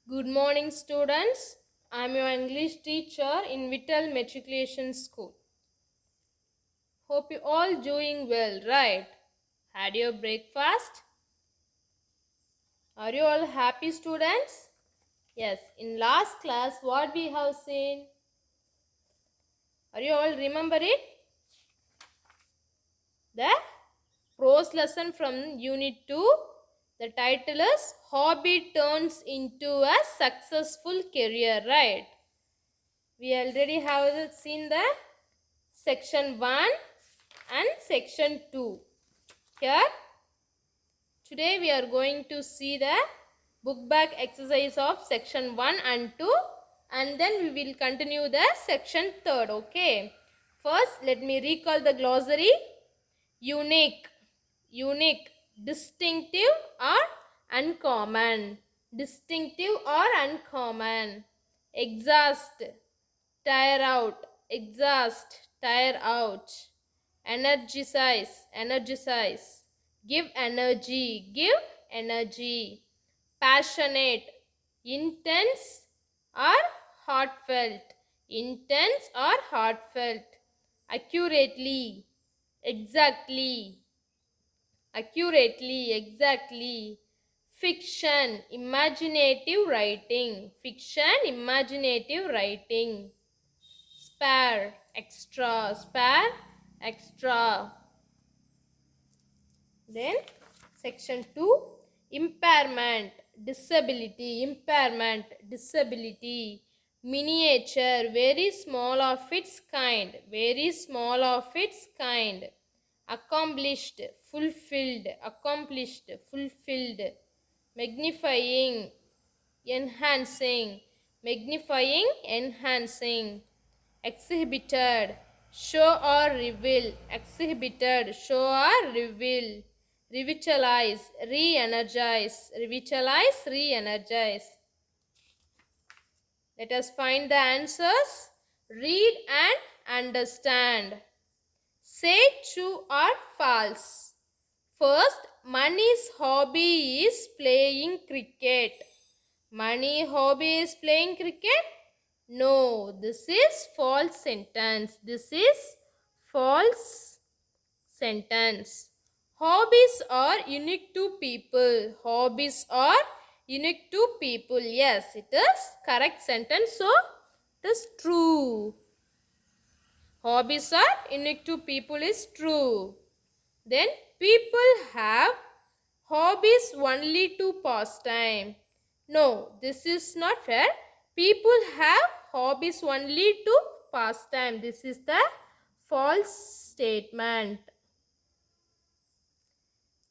Good morning, students. I am your English teacher in Vittal Matriculation School. Hope you all doing well, right? Had your breakfast? Are you all happy, students? Yes, in last class, what we have seen? Are you all remember it? The prose lesson from Unit 2. The title is Hobby Turns into a Successful Career, right? We already have seen the section 1 and section 2. Here, today we are going to see the book back exercise of section 1 and 2, and then we will continue the section 3. Okay. First, let me recall the glossary. Unique, unique, distinctive or uncommon, distinctive or uncommon. Exhaust, tire out, exhaust, tire out. Energize, energize. Give energy, give energy. Passionate, intense or heartfelt, intense or heartfelt. Accurately, exactly, accurately, exactly. Fiction, imaginative writing, fiction, imaginative writing. Spare, extra, spare, extra. Then section 2, impairment, disability, impairment, disability. Miniature, very small of its kind, very small of its kind. Accomplished, fulfilled, accomplished, fulfilled. Magnifying, enhancing, magnifying, enhancing. Exhibited, show or reveal, exhibited, show or reveal. Revitalize, re-energize, revitalize, re-energize. Let us find the answers. Read and understand. Say true or false. First, Mani's hobby is playing cricket. Mani hobby is playing cricket? No, this is false sentence. This is false sentence. Hobbies are unique to people. Hobbies are unique to people. Yes, it is correct sentence. So, it is true. Hobbies are unique to people is true. Then, people have hobbies only to pass time. No, this is not fair. People have hobbies only to pass time. This is the false statement.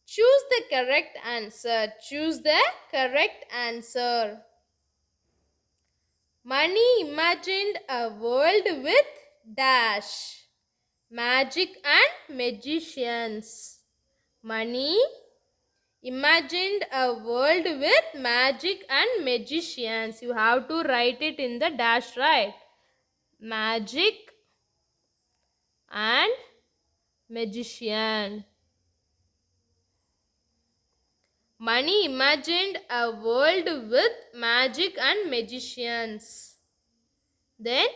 Choose the correct answer. Choose the correct answer. Mani imagined a world with dash, magic and magicians. Mani imagined a world with magic and magicians. You have to write it in the dash, right? Magic and magician. Mani imagined a world with magic and magicians. Then,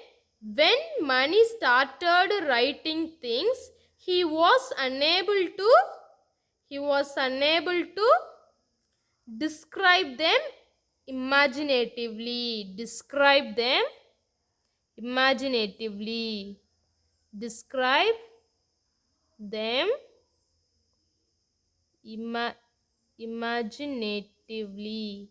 when Mani started writing things, he was unable to describe them imaginatively. Describe them imaginatively. Describe them imaginatively.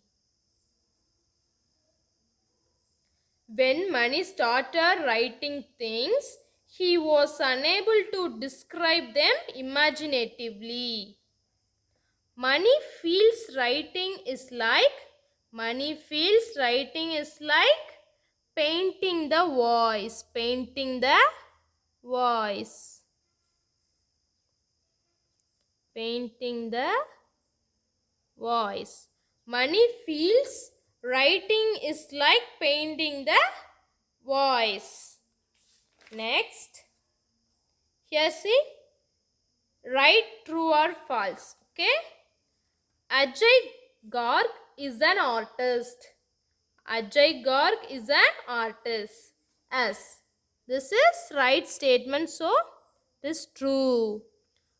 When Mani started writing things, he was unable to describe them imaginatively. Mani feels writing is like painting the voice. Painting the voice. Painting the voice. Mani feels writing is like painting the voice. Next, here see, write true or false. Okay. Ajay Garg is an artist. Ajay Garg is an artist. Yes, this is right statement, so it is true.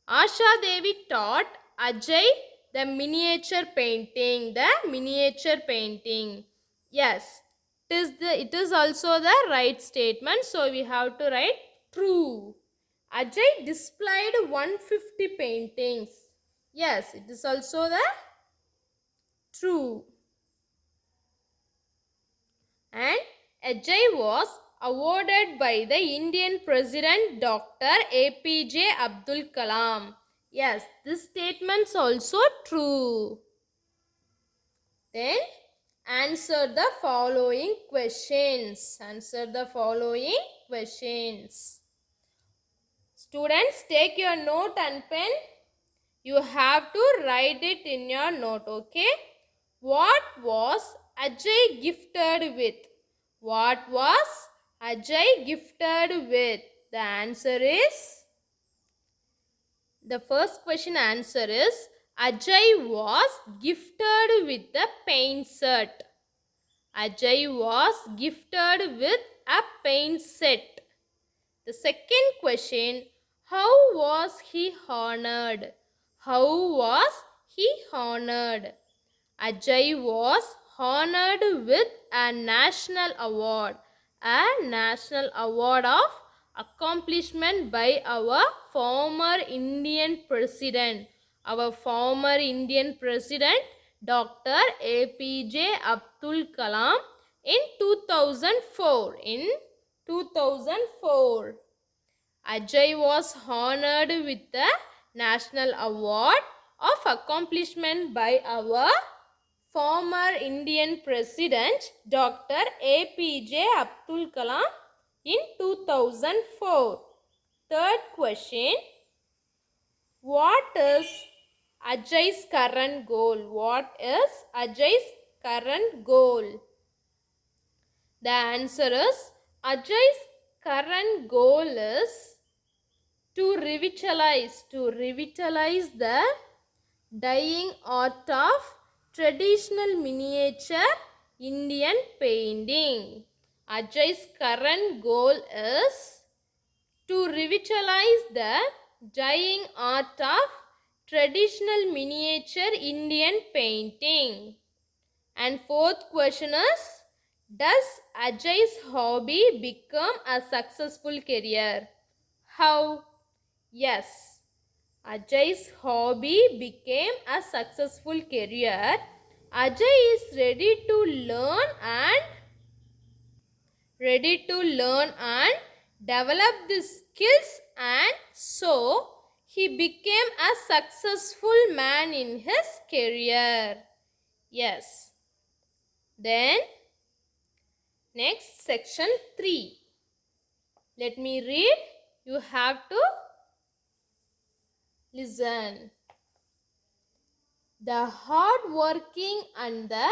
Asha Devi taught Ajay the miniature painting. The miniature painting. Yes, it is also the right statement, so we have to write true. Ajay displayed 150 paintings. Yes, it is also the true. And Ajay was awarded by the Indian President Dr. APJ Abdul Kalam. Yes, this statement is also true. Then answer the following questions. Answer the following questions. Students, take your note and pen. You have to write it in your note, okay? What was Ajay gifted with? What was Ajay gifted with? The answer is, the first question answer is, Ajay was gifted with a paint set. Ajay was gifted with a paint set. The second question, how was he honored? How was he honored? Ajay was honored with a national award of accomplishment by our former Indian President, Dr. APJ Abdul Kalam in 2004. Ajay was honored with the National Award of Accomplishment by our former Indian President Dr. APJ Abdul Kalam in 2004. Third question, what is Ajay's current goal? What is Ajay's current goal? The answer is, Ajay's current goal is to revitalize the dying art of traditional miniature Indian painting. Ajay's current goal is to revitalize the dying art of traditional miniature Indian painting. And fourth question is, does Ajay's hobby become a successful career? How? Yes, Ajay's hobby became a successful career. Ajay is ready to learn and develop the skills, and so he became a successful man in his career. Yes. Then next, section 3. Let me read. You have to listen. The hard-working and the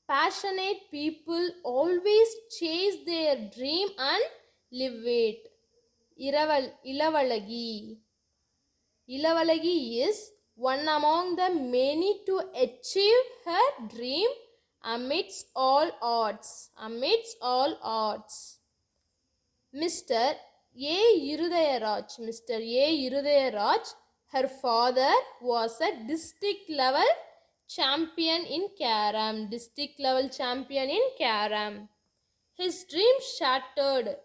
passionate people always chase their dream and live it. Ilavalagi. Ilavalagi is one among the many to achieve her dream amidst all odds. Mr. A. Irudayaraj, her father was a district level champion in Carom. His dream shattered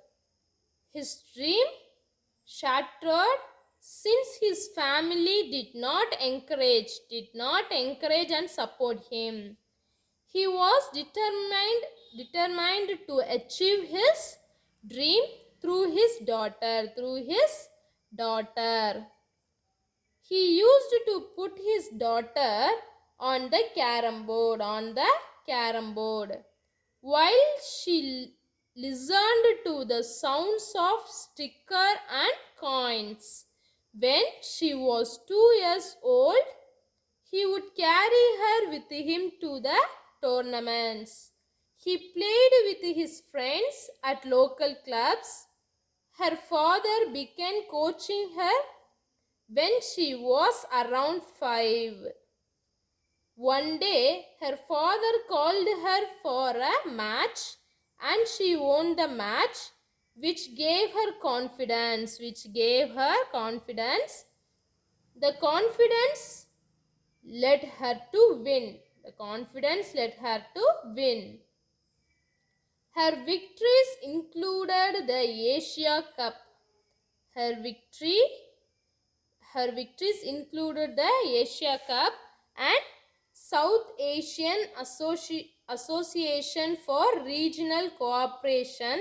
since his family did not encourage and support him. He was determined to achieve his dream through his daughter. He used to put his daughter on the carom board while she listened to the sounds of sticker and coins. When she was 2 years old, he would carry her with him to the tournaments. He played with his friends at local clubs. Her father began coaching her when she was around 5. One day her father called her for a match and she won the match, which gave her confidence. The confidence led her to win. Her victories included the Asia Cup. Her victories included the Asia Cup and South Asian Association for Regional Cooperation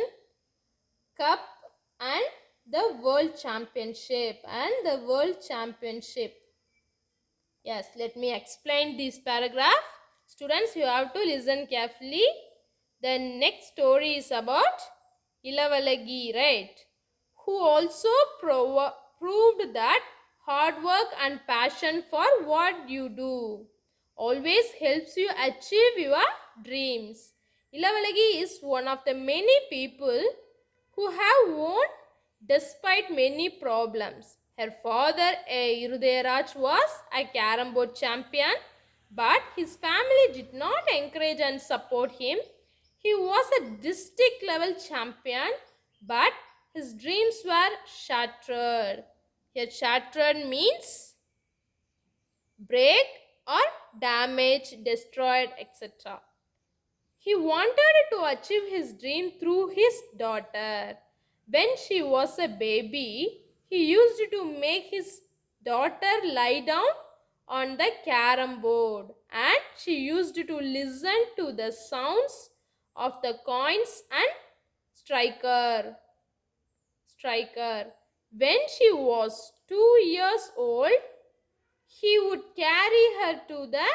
Cup and the World Championship. Yes, let me explain this paragraph. Students, you have to listen carefully. The next story is about Ilavalagi, right? Who also proved that hard work and passion for what you do always helps you achieve your dreams. Ilavalagi is one of the many people who have won despite many problems. Her father, Irudayaraj, was a carom board champion, but his family did not encourage and support him. He was a district level champion, but his dreams were shattered. Here, shattered means break or damage, destroyed, etc. He wanted to achieve his dream through his daughter. When she was a baby, he used to make his daughter lie down on the carom board and she used to listen to the sounds of the coins and striker. When she was 2 years old, he would carry her to the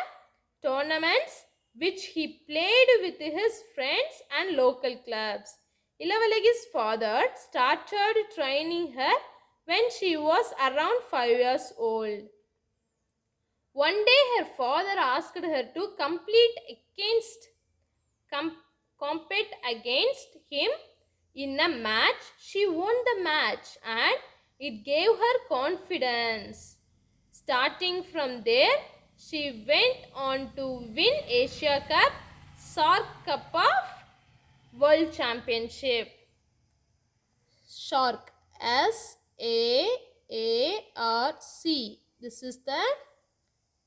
tournaments which he played with his friends and local clubs. Ilavalagi's father started training her when she was around 5 years old. One day her father asked her to compete against him in a match. She won the match and it gave her confidence. Starting from there, she went on to win Asia Cup, SAARC Cup of World Championship. SAARC, SAARC. This is the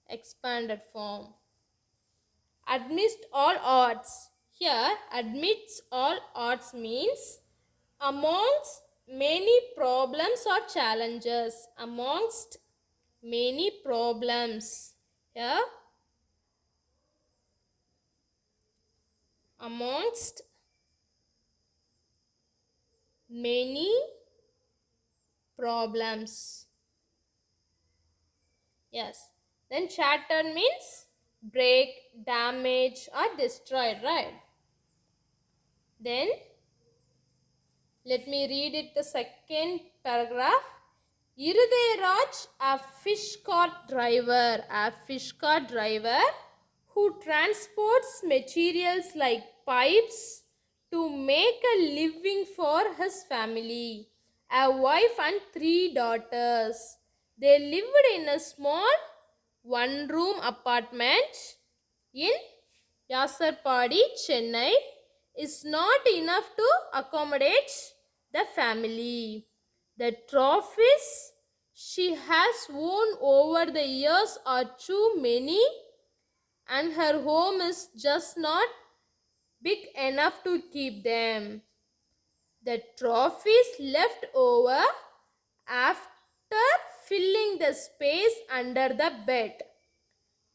expanded form. Amidst all odds. Here, amidst all odds means amongst many problems or challenges. Amongst many problems. Here, amongst many problems. Yes. Then shattered means break, damage or destroyed, right? Then let me read it the second paragraph. Irudayaraj, a fish cart driver who transports materials like pipes to make a living for his family, a wife and 3 daughters. They lived in a small one-room apartment in Yasarpadi, Chennai. Is not enough to accommodate the family. The trophies she has won over the years are too many and her home is just not big enough to keep them. The trophies left over after filling the space under the bed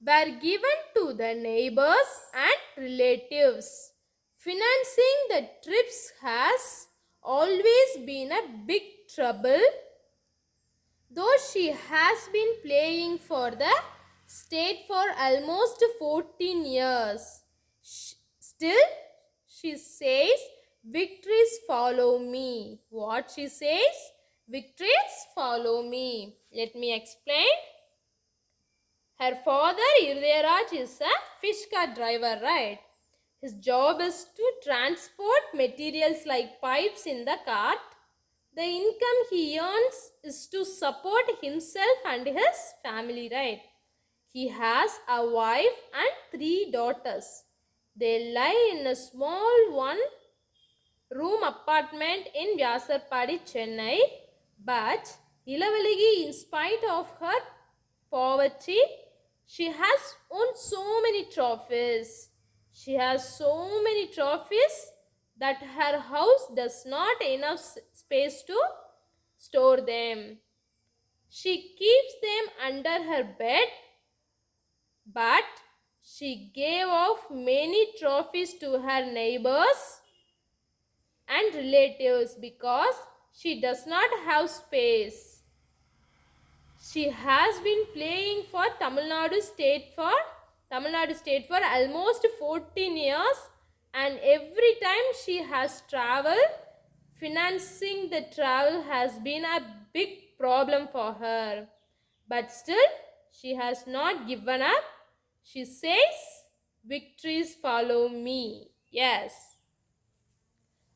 were given to the neighbors and relatives. Financing the trips has always been a big trouble. Though she has been playing for the state for almost 14 years, still she says, victories follow me. What she says? Victories follow me. Let me explain. Her father, Irudayaraj, is a fish cart driver, right? His job is to transport materials like pipes in the cart. The income he earns is to support himself and his family, right? He has a wife and 3 daughters. They lie in a small one-room apartment in Vyasarpadi, Chennai. But Ilavalagi, in spite of her poverty, she has won so many trophies. She has so many trophies that her house does not enough space to store them. She keeps them under her bed, but she gave off many trophies to her neighbors and relatives because she does not have space. She has been playing for Tamil Nadu state for almost 14 years, and every time she has traveled, financing the travel has been a big problem for her. But still, she has not given up. She says, victories follow me. Yes.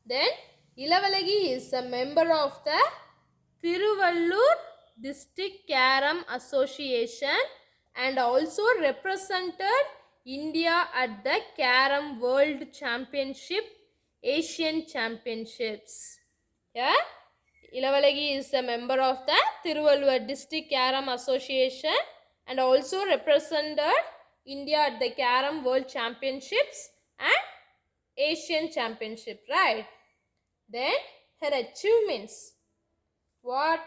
Then, Ilavalagi is a member of the Tiruvallur District Carom Association and also represented India at the Carom World Championship, Asian Championships. Yeah, Ilavalagi is a member of the Tiruvallur District Carom Association and also represented India at the Carom World Championships and Asian Championship, right? Then her achievements. What?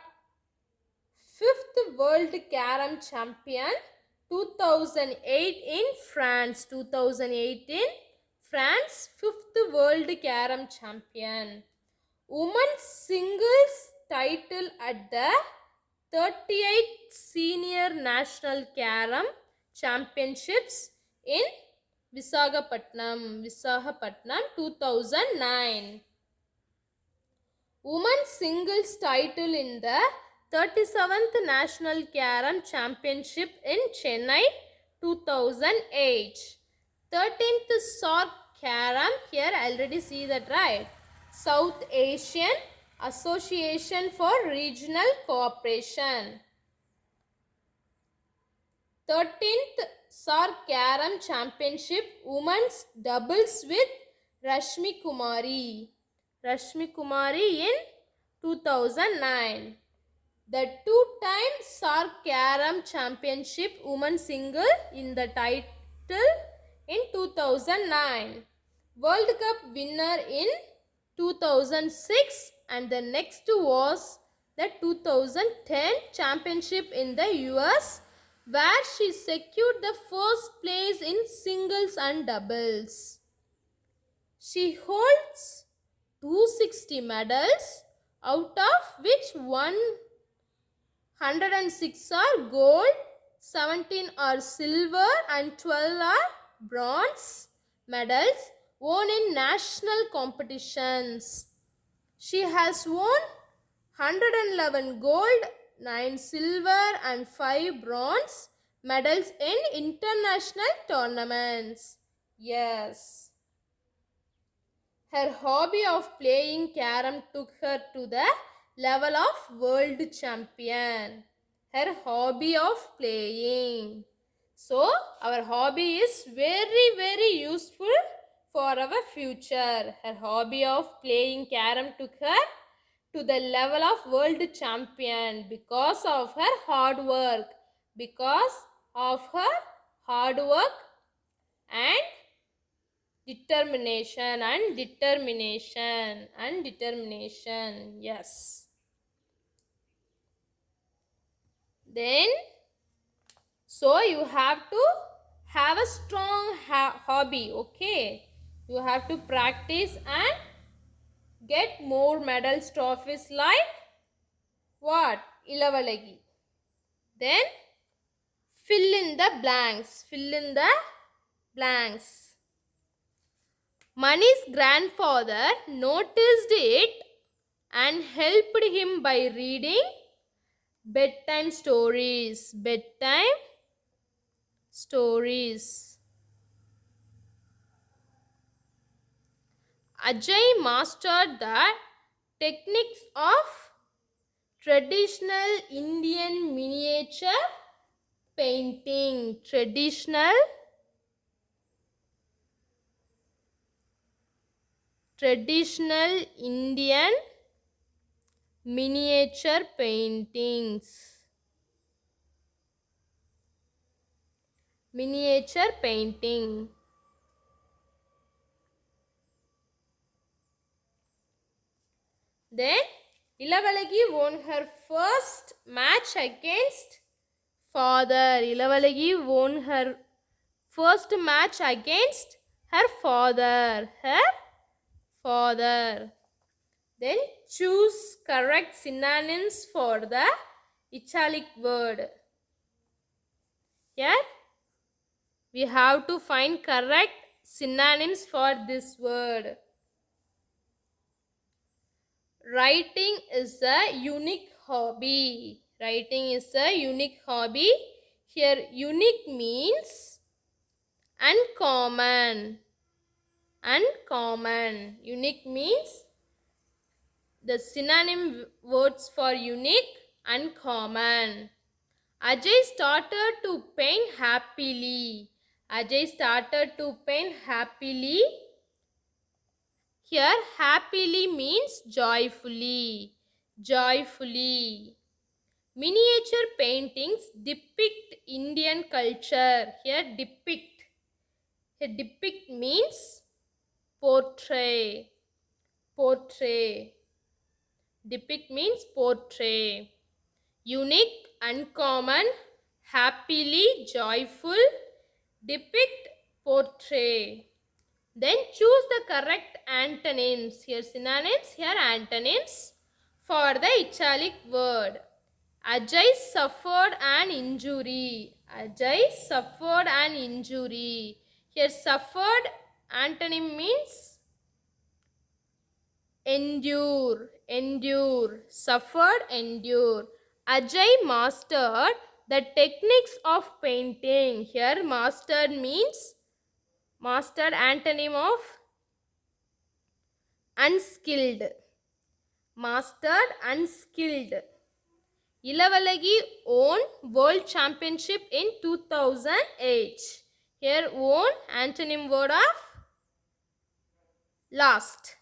5th World Carom Champion 2008 in France. 2018 France 5th World Carom Champion. Women's singles title at the 38th Senior National Carom Championships in Visakhapatnam 2009. Women's singles title in the 37th National Carom Championship in Chennai 2008. 13th SAARC Carom, here I already see that, right? South Asian Association for Regional Cooperation. 13th SAARC Carom Championship Women's Doubles with Rashmi Kumari. Rashmi Kumari in 2009. The two-time SAARC Carom Championship Women's Single in the title in 2009. World Cup winner in 2006, and the next was the 2010 championship in the US, where she secured the first place in singles and doubles. She holds 260 medals, out of which 106 are gold, 17 are silver and 12 are bronze medals won in national competitions. She has won 111 gold, 9 silver and 5 bronze medals in international tournaments. Yes. Her hobby of playing carom took her to the level of world champion. Her hobby of playing. So, our hobby is very, very useful for our future. Her hobby of playing carom took her to the level of world champion because of her hard work. Because of her hard work and determination. Yes. Then, so you have to have a strong hobby, okay? You have to practice and get more medals, trophies like what? Ilavalagi. Then, fill in the blanks. Mani's grandfather noticed it and helped him by reading bedtime stories. Ajay mastered the techniques of traditional Indian miniature painting. Traditional Indian miniature paintings. Miniature painting. Then Ilavalagi won her first match against father. Ilavalagi won her first match against her father. Then choose correct synonyms for the italic word. Here we have to find correct synonyms for this word. Writing is a unique hobby. Writing is a unique hobby. Here unique means uncommon. Uncommon. Unique means the synonym words for unique, uncommon. Ajay started to paint happily. Ajay started to paint happily. Here happily means joyfully. Joyfully. Miniature paintings depict Indian culture. Here depict. Here depict means portray. Portray. Depict means portray. Unique, uncommon, happily, joyful, depict, portray. Then choose the correct antonyms. Here synonyms, here antonyms for the italic word. Ajay suffered an injury. Ajay suffered an injury. Here suffered antonym means endure. Endure. Suffered, endure. Ajay mastered the techniques of painting. Here mastered means mastered antonym of unskilled. Mastered, unskilled. Ilavalagi won world championship in 2008. Here won antonym word of lost.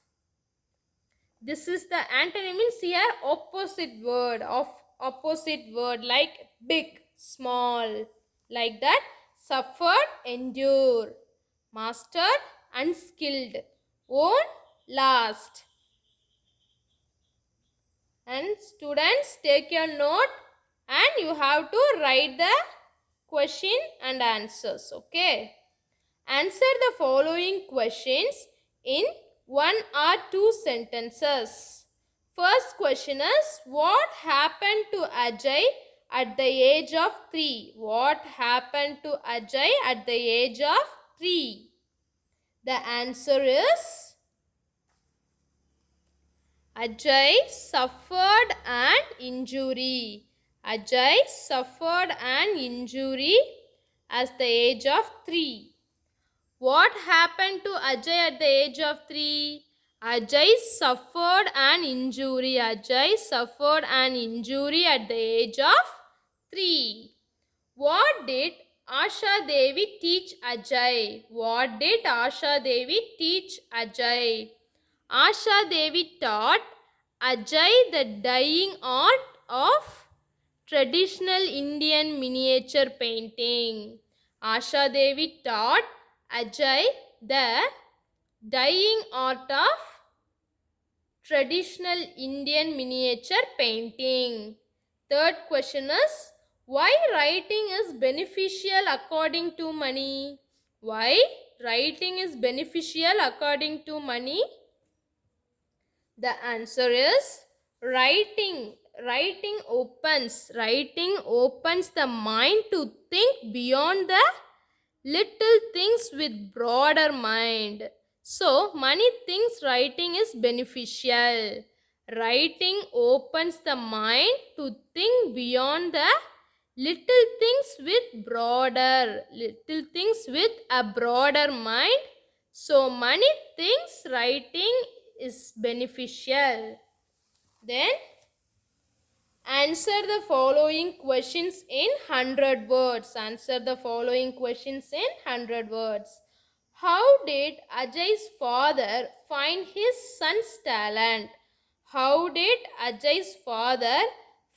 This is the antonym means here opposite word of opposite word like big, small, like that. Suffered, endure. Mastered, unskilled. Won, lost. And students, take your note and you have to write the question and answers. Okay. Answer the following questions in 1 or 2 sentences. First question is, what happened to Ajay at the age of 3? What happened to Ajay at the age of 3? The answer is, Ajay suffered an injury. Ajay suffered an injury at the age of 3. What happened to Ajay at the age of 3? Ajay suffered an injury. Ajay suffered an injury at the age of 3. What did Asha Devi teach Ajay? What did Asha Devi teach Ajay? Asha Devi taught Ajay the dyeing art of traditional Indian miniature painting. Asha Devi taught Ajay the dyeing art of traditional Indian miniature painting. Third question is, why writing is beneficial according to Mani? Why writing is beneficial according to Mani? The answer is writing. Writing opens the mind to think beyond the little things with broader mind. So, Mani thinks writing is beneficial. Writing opens the mind to think beyond the little things with a broader mind. So, Mani thinks writing is beneficial. Then Answer the following questions in 100 words. Answer the following questions in 100 words. How did Ajay's father find his son's talent? How did Ajay's father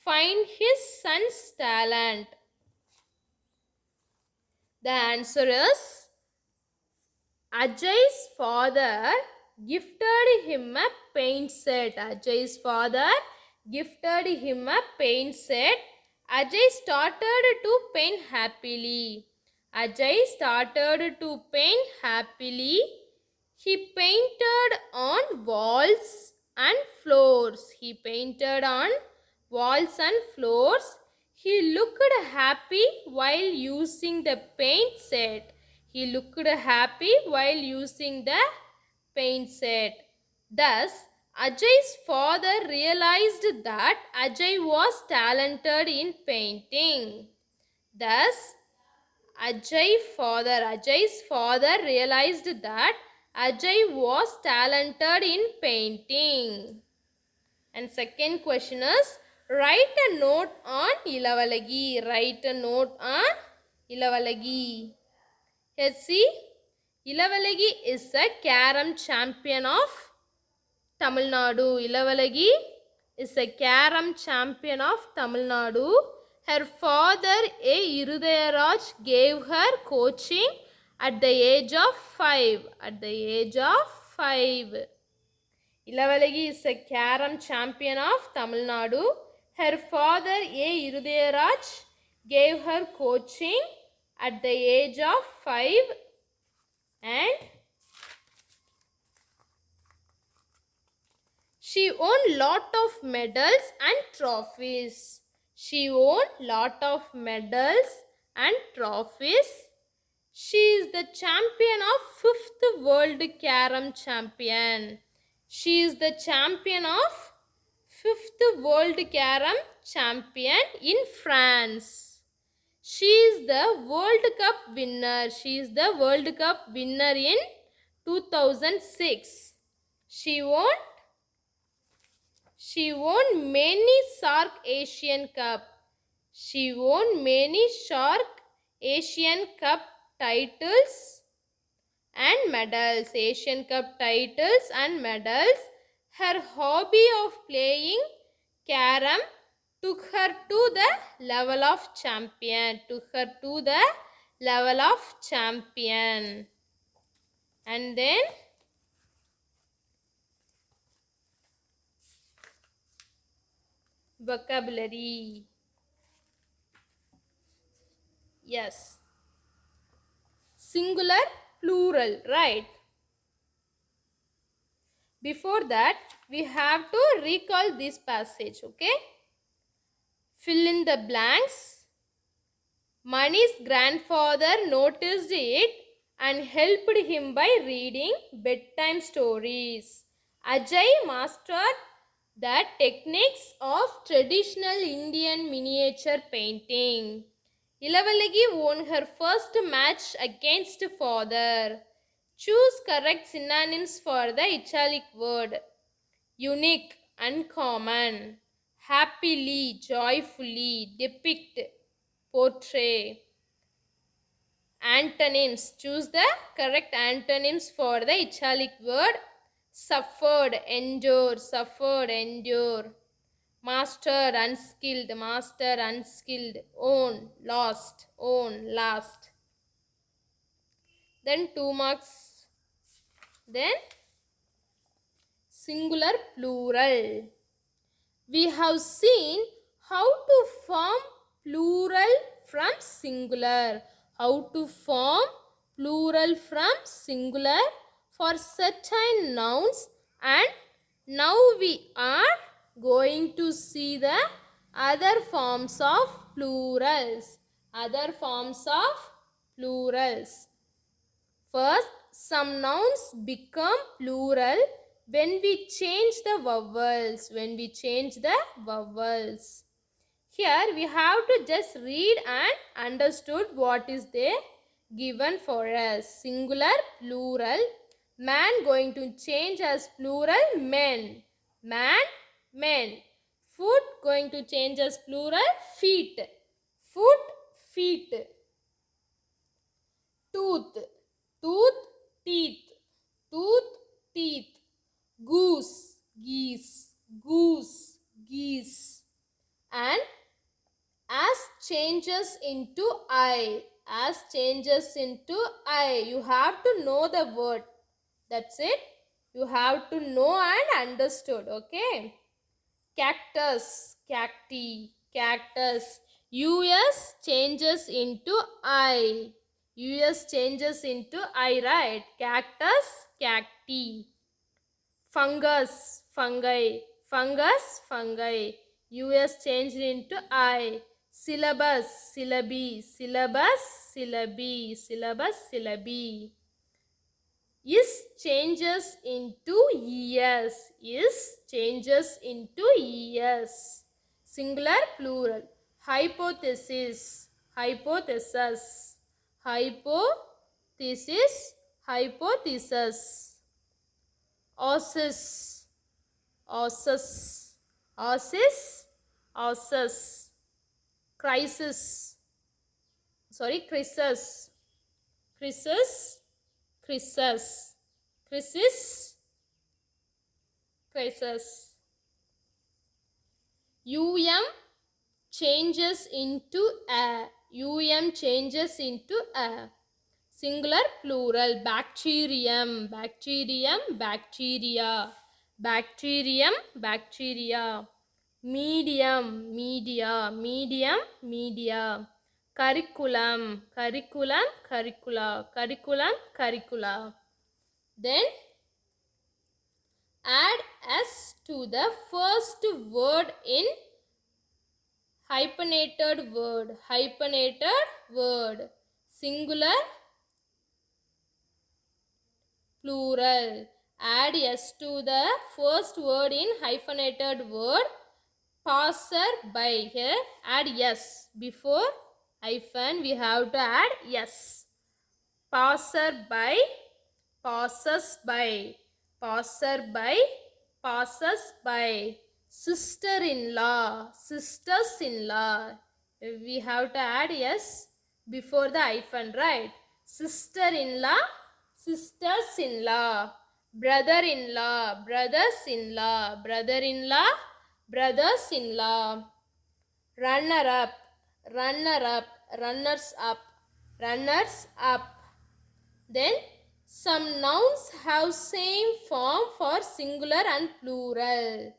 find his son's talent? The answer is Ajay's father gifted him a paint set. Ajay's father gifted him a paint set. Ajay started to paint happily. Ajay started to paint happily. He painted on walls and floors. He painted on walls and floors. He looked happy while using the paint set. He looked happy while using the paint set. Thus, Ajay's father realized that Ajay was talented in painting. Thus, Ajay's father realized that Ajay was talented in painting. And second question is, write a note on Ilavalagi. Write a note on Ilavalagi. Here see, Ilavalagi is a carom champion of Tamil Nadu. Ilavalagi is a carom champion of Tamil Nadu. Her father, A. Irudayaraj, gave her coaching at the age of 5. At the age of 5. Ilavalagi is a carom champion of Tamil Nadu. Her father, A. Irudayaraj, gave her coaching at the age of 5. And she won lot of medals and trophies. She won lot of medals and trophies. She is the champion of 5th World Carom Champion. She is the champion of 5th World Carom Champion in France. She is the World Cup winner. She is the World Cup winner in 2006. She won many Shark Asian Cup. She won many Shark Asian Cup titles and medals. Asian Cup titles and medals. Her hobby of playing carom took her to the level of champion. And then vocabulary. Yes. Singular, plural, right? Before that, we have to recall this passage, okay? Fill in the blanks. Mani's grandfather noticed it and helped him by reading bedtime stories. Ajay mastered the techniques of traditional Indian miniature painting. Ilavalagi won her first match against father. Choose correct synonyms for the italic word. Unique, uncommon. Happily, joyfully, depict, portray. Antonyms. Choose the correct antonyms for the italic word. Suffered, endure, mastered, unskilled, own, lost, last. Then 2 marks. Then singular, plural. We have seen how to form plural from singular. How to form plural from singular for certain nouns, and now we are going to see the other forms of plurals. First, some nouns become plural when we change the vowels. Here we have to just read and understood what is there given for us. Singular, plural. Man going to change as plural, men. Man, men. Foot going to change as plural, feet. Foot, feet. Tooth, tooth, teeth. Tooth, teeth. Goose, geese. Goose, geese. And as changes into I. As changes into I. You have to know the word. That's it. You have to know and understood. Okay. Cactus, cacti, cactus. US changes into I. US changes into I, right? Cactus, cacti. Fungus, fungi. Fungus, fungi. US changed into I. Syllabus, syllabi. Syllabus, syllabi. Syllabus, syllabi. Is changes into es. Is changes into es. Singular, plural. Hypothesis, hypothesis. Hypothesis, hypothesis. Ossis, ossis. Ossis, ossis. Crisis, crisis. Crisis, crisis. Crisis, crisis. Changes into a. Changes into a. Singular, plural. Bacterium, bacterium, bacteria. Bacterium, bacteria. Medium, media. Medium, media. Curriculum, curriculum, curricula. Curriculum, curricula. Then add s to the first word in hyphenated word. Hyphenated word. Singular, plural. Add s to the first word in hyphenated word. Passer by. Here add s. Before hyphen we have to add s. Passer by, passes by. Passer by, passes by. Sister-in-law, sisters-in-law. We have to add s before the hyphen, right? Sister-in-law, sisters-in-law. Brother-in-law, brothers-in-law. Brother-in-law, brothers-in-law. Runner-up, runner-up, runners-up. Runners-up. Then some nouns have same form for singular and plural.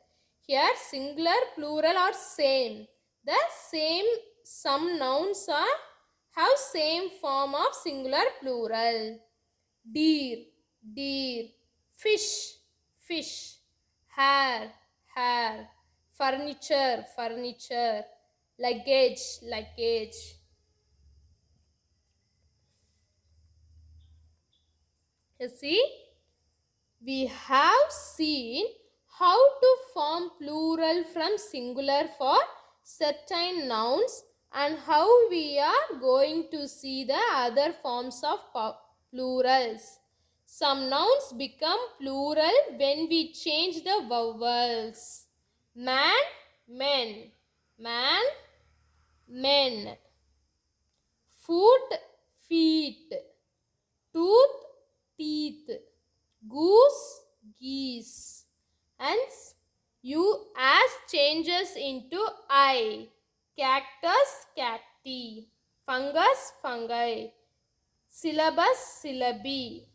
Here singular, plural are same. The same some nouns have same form of singular, plural. Deer, deer. Fish, fish. Hair, hair. Furniture, furniture. Luggage, luggage. You see, we have seen how to form plural from singular for certain nouns and how we are going to see the other forms of plurals. Some nouns become plural when we change the vowels. Man, men. Man, men. Foot, feet. Tooth, teeth. Goose, geese. Hence, as changes into I. Cactus, cacti. Fungus, fungi. Syllabus, syllabi.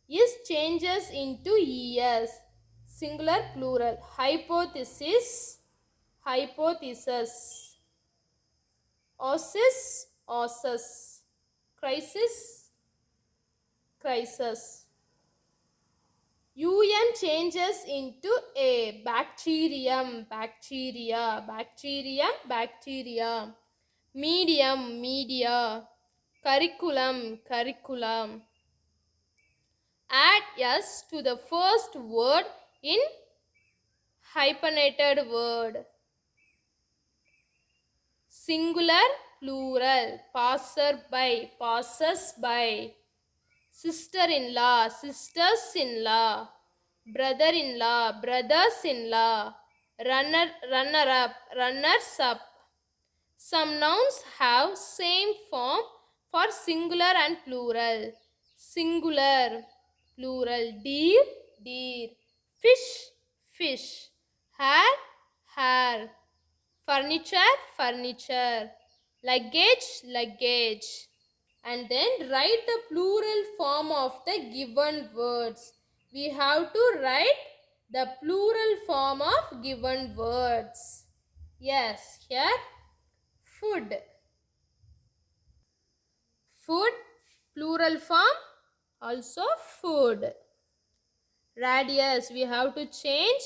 Is changes into es. Singular, plural. Hypothesis, hypothesis. Ossis, ossus. Crisis, crisis. Changes into a. Bacterium, bacteria. Bacterium, bacteria. Medium, media. Curriculum, curriculum. Add s to the first word in hyphenated word. Singular, plural. Passer by, passes by. Sister-in-law, sisters-in-law. Brother-in-law, brothers-in-law. runner up, runners up. Some nouns have same form for singular and plural. Singular, plural. Deer, deer. Fish, fish. Hair, hair. Furniture, furniture. Luggage, luggage. And then write the plural form of the given words. We have to write the plural form of given words. Yes, here food. Food, plural form, also food. Radius, we have to change.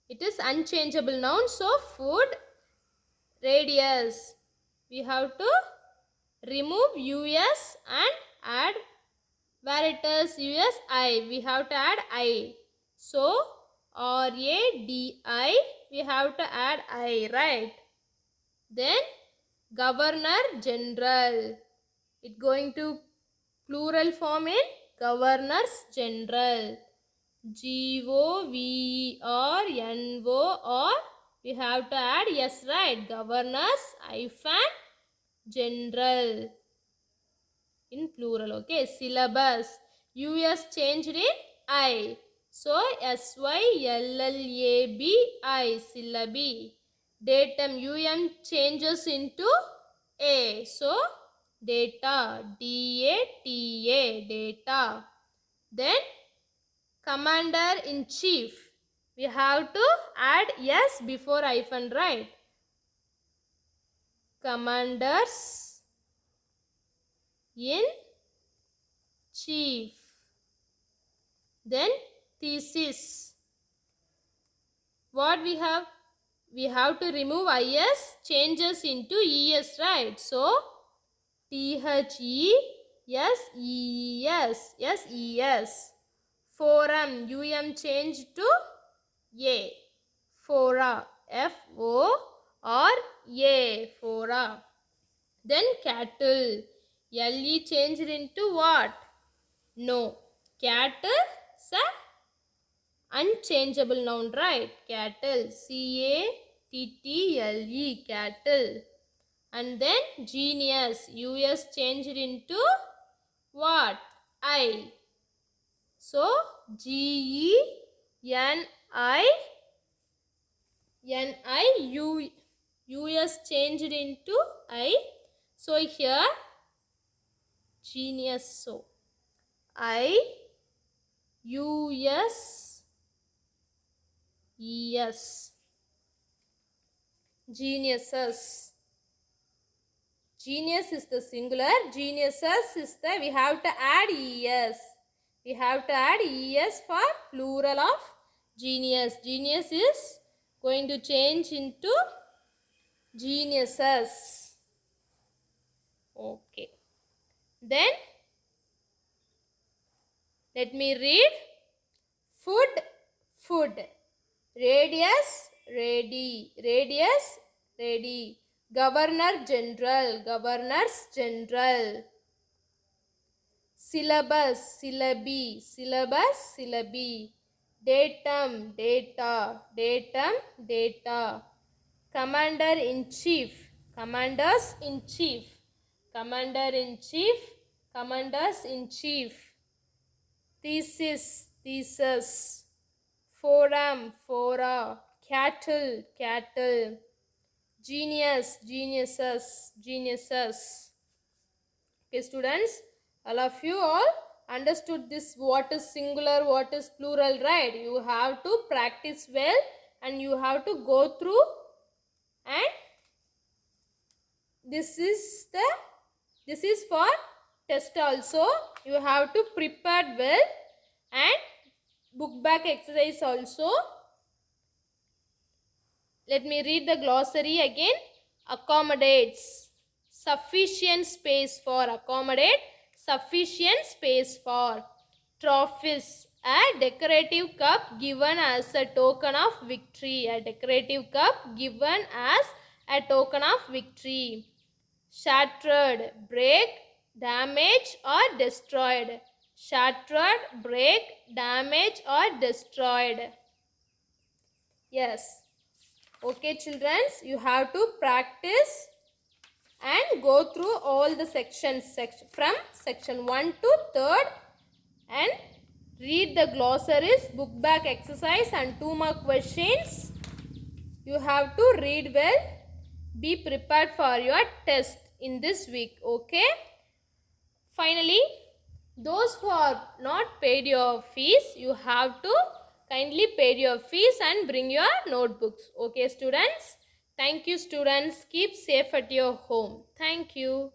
It is unchangeable noun, so food, radius. We have to remove us and add where it is us I. We have to add I. So radi, we have to add I, right? Then governor general. It going to plural form in governors general. GOVERNO, or we have to add yes, right? Governors hyphen general in plural. Okay. Syllabus, us changed in I, so SYLLABI, syllabi. Datum, changes into A, so data, DATA, data. Then commander in chief, we have to add yes before hyphen, right? Commanders in chief. Then thesis, what we have? We have to remove is, changes into es, right? So THESES. Forum, changed to A. Fora, FORA, fora. Then cattle, LE changed into what? No. Cattle is a unchangeable noun, right? Cattle, CATTLE, cattle. And then genius, US changed into what? I. So GENIU, US changed into I. So here genius, so IUSES, geniuses. Genius is the singular, geniuses is the, we have to add es. We have to add es for plural of genius. Genius is going to change into geniuses. Okay. Then let me read. Food, food. Radius, radius, ready. Governor general, governors general. Syllabus, syllabi. Datum, data. Commander in chief, commanders in chief. Commanders in chief. Thesis. Forum, fora. Cattle. Geniuses. Okay, students, all of you all understood this, what is singular, what is plural, right? You have to practice well and you have to go through, and this is for test also. You have to prepare well, and book back exercise also. Let me read the glossary again. Accommodates, sufficient space for. Accommodate, sufficient space for. Trophies, a decorative cup given as a token of victory. A decorative cup given as a token of victory. Shattered, break, damage or destroyed. Shattered, break, damage or destroyed. Yes. Okay, children, you have to practice and go through all the sections from section 1 to 3rd and read the glossaries, book back exercise and 2 mark questions. You have to read well. Be prepared for your test in this week. Okay. Finally, those who are not paid your fees, you have to kindly pay your fees and bring your notebooks. Okay, students. Thank you, students. Keep safe at your home. Thank you.